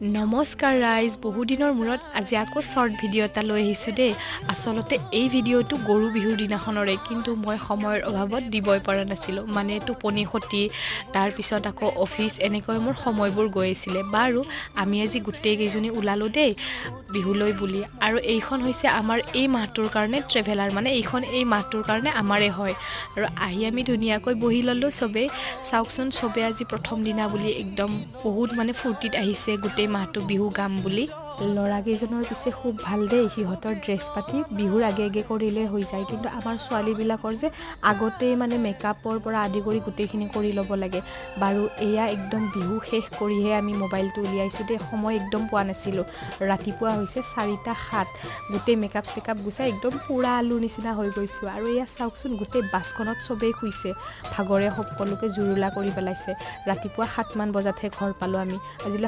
নমস্কাৰ ৰাইজ বহুদিনৰ মূৰত আজি আকৌ শৰ্ট ভিডিঅ' এটা লৈ আহিছোঁ দেই আচলতে এই ভিডিঅ'টো গৰু বিহুৰ দিনাখনৰে কিন্তু মই সময়ৰ অভাৱত দিবই পৰা নাছিলোঁ মানে টোপনি খতি তাৰপিছত আকৌ অফিচ এনেকৈ মোৰ সময়বোৰ গৈ আছিলে বাৰু আমি আজি গোটেই কেইজনী ওলালোঁ দেই বিহুলৈ বুলি আৰু এইখন হৈছে আমাৰ এই মাহটোৰ কাৰণে ট্ৰেভেলাৰ মানে এই মাহটোৰ কাৰণে আমাৰে হয় আৰু আহি আমি ধুনীয়াকৈ বহি ল'লোঁ চবেই চাওকচোন চবেই আজি প্ৰথম দিনা বুলি একদম বহুত মানে ফূৰ্তিত আহিছে গোটেই মাহটো বিহু গাম বুলি ল'ৰাকেইজনৰ পিছে খুব ভাল দেই সিহঁতৰ ড্ৰেছ পাতি বিহুৰ আগে আগে কৰিলে হৈ যায় কিন্তু আমাৰ ছোৱালীবিলাকৰ যে আগতেই মানে মেকআপৰ পৰা আদি কৰি গোটেইখিনি কৰি ল'ব লাগে বাৰু এয়া একদম বিহু শেষ কৰিহে আমি মোবাইলটো উলিয়াইছোঁ দেই সময় একদম পোৱা নাছিলোঁ ৰাতিপুৱা হৈছে 4:07 গোটেই মেকআপ চেকআপ গুচাই একদম পুৰা আলুৰ নিচিনা হৈ গৈছোঁ আৰু এয়া চাওকচোন গোটেই বাছখনত চবেই শুইছে ভাগৰে সকলোকে জুৰুলা কৰি পেলাইছে ৰাতিপুৱা 7মান বজাতহে ঘৰ পালোঁ আমি আজিলৈ